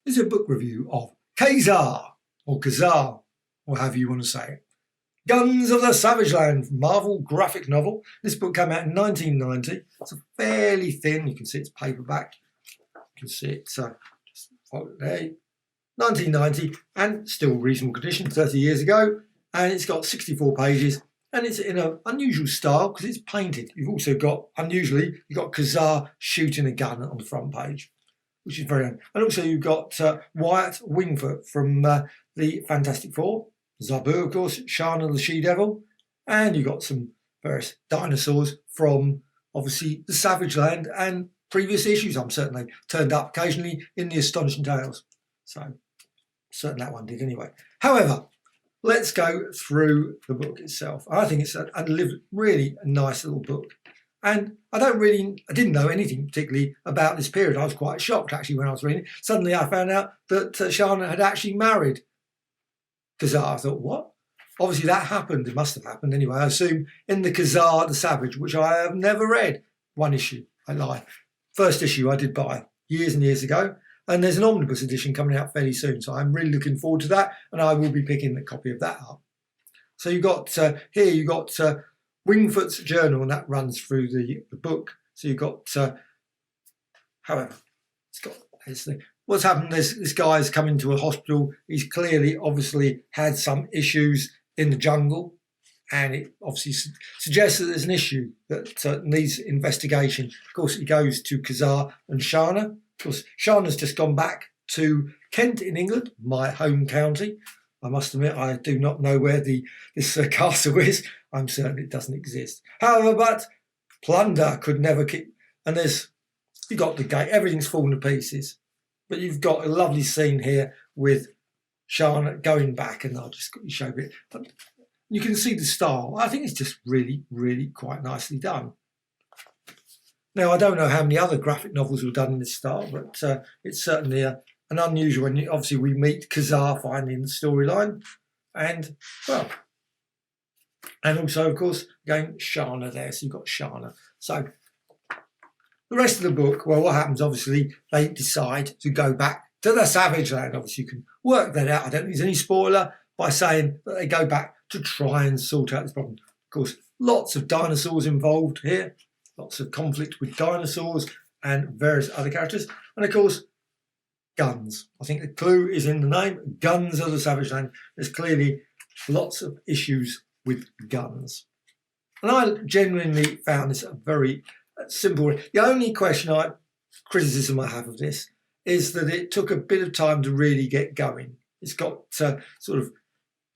is a book review of Ka-Zar, or Ka-Zar, or however you want to say it. Guns of the Savage Land, Marvel graphic novel. This book came out in 1990. It's fairly thin. You can see it's paperback. You can see it just there. 1990, and still reasonable condition, 30 years ago. And it's got 64 pages, and it's in an unusual style because it's painted. You've also got, unusually, you've got Ka-Zar shooting a gun on the front page, which is very and also you've got Wyatt Wingfoot from the Fantastic Four, Zabu, of course, Shanna the She-Devil, and you've got some various dinosaurs from, obviously, the Savage Land and previous issues. I'm certain they turned up occasionally in the Astonishing Tales. So, certain that one did anyway. However, let's go through the book itself. I think it's a really nice little book. And I didn't know anything particularly about this period. I was quite shocked actually when I was reading it. Suddenly I found out that Shanna had actually married Ka-Zar. I thought, what? Obviously that happened. It must have happened anyway. I assume in the Ka-Zar the Savage, which I have never read. One issue, I lie. First issue I did buy years and years ago. And there's an omnibus edition coming out fairly soon. So I'm really looking forward to that. And I will be picking a copy of that up. So you've got, here you've got Wingfoot's journal, and that runs through the book. So you've got, however, it's got what's happened. This guy's come into a hospital. He's clearly, obviously, had some issues in the jungle, and it obviously suggests that there's an issue that needs investigation. Of course, he goes to Ka-Zar and Shanna. Of course, Shanna's just gone back to Kent in England, my home county. I must admit, I do not know where this castle is. I'm certain it doesn't exist. However, but plunder could never keep. And you've got the gate, everything's fallen to pieces. But you've got a lovely scene here with Shanna going back, and I'll just quickly show it. But you can see the style. I think it's just really, really quite nicely done. Now, I don't know how many other graphic novels were done in this style, but it's certainly an unusual one. Obviously, we meet Ka-Zar finally in the storyline. And, well, and also, of course, again, Shanna there. So you've got Shanna. So the rest of the book, well, what happens, obviously, they decide to go back to the Savage Land. Obviously, you can work that out. I don't think there's any spoiler by saying that they go back to try and sort out this problem. Of course, lots of dinosaurs involved here. Lots of conflict with dinosaurs and various other characters. And of course, guns. I think the clue is in the name, Guns of the Savage Land. There's clearly lots of issues with guns. And I genuinely found this a very simple. The only criticism I have of this is that it took a bit of time to really get going. It's got sort of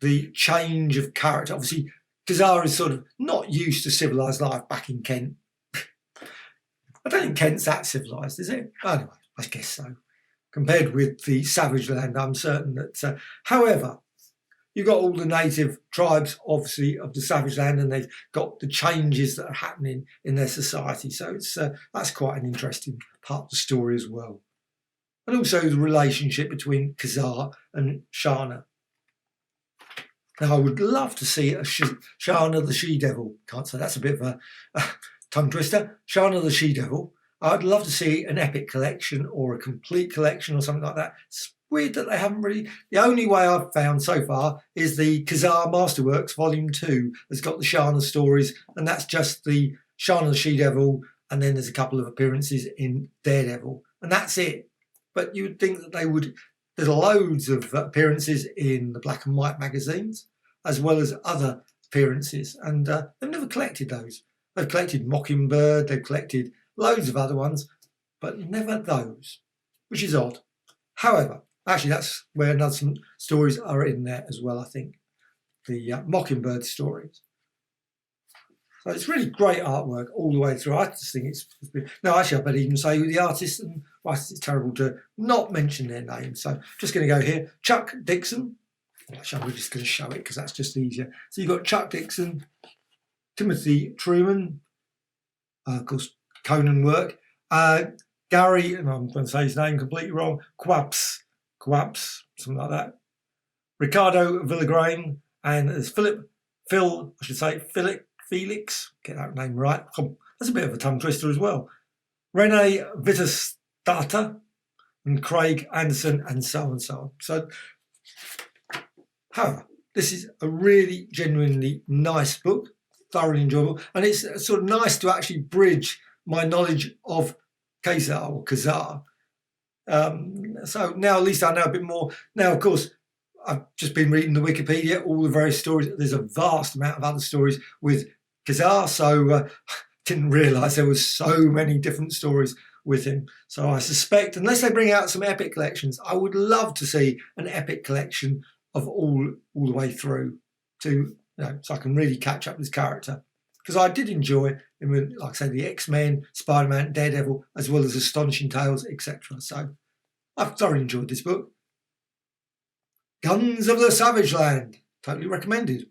the change of character. Obviously, Ka-Zar is sort of not used to civilised life back in Kent. I don't think Kent's that civilised, is it? Anyway, I guess so. Compared with the Savage Land, I'm certain that, however, you've got all the native tribes, obviously, of the Savage Land, and they've got the changes that are happening in their society. So that's quite an interesting part of the story as well. And also the relationship between Ka-Zar and Shanna. Now, I would love to see a Shanna the She-Devil. Can't say that's a bit of a tongue twister. Shanna the She-Devil. I'd love to see an epic collection or a complete collection or something like that. It's weird that they haven't really. The only way I've found so far is the Ka-Zar Masterworks Volume 2 that's got the Shanna stories, and that's just the Shanna the She-Devil, and then there's a couple of appearances in Daredevil, and that's it. But you would think that they would. There's loads of appearances in the black and white magazines, as well as other appearances, and they've never collected those. They've collected Mockingbird, they've collected loads of other ones, but never those, which is odd. However, actually that's where some stories are in there as well, I think. The Mockingbird stories. So it's really great artwork all the way through. I just think it's no, actually I better even say who the artists and writers. It's terrible to not mention their names. So just going to go here. Chuck Dixon. Actually, I'm just going to show it because that's just easier. So you've got Chuck Dixon, Timothy Truman, of course, Conan work. Gary, and I'm going to say his name completely wrong, Quabs, something like that. Ricardo Villagrain, and there's Felix, get that name right. That's a bit of a tongue twister as well. Rene Vitastata, and Craig Anderson, and so on and so on. So, however, this is a really genuinely nice book, thoroughly enjoyable, and it's sort of nice to actually bridge my knowledge of Ka-Zar or Ka-Zar. So now at least I know a bit more. Now, of course, I've just been reading the Wikipedia, all the various stories. There's a vast amount of other stories with Ka-Zar, so didn't realise there was so many different stories with him. So I suspect, unless they bring out some epic collections, I would love to see an epic collection of all the way through to, so I can really catch up with his character. Because I did enjoy him with, like I say, the X-Men, Spider-Man, Daredevil, as well as Astonishing Tales, etc. So I've thoroughly enjoyed this book. Guns of the Savage Land, totally recommended.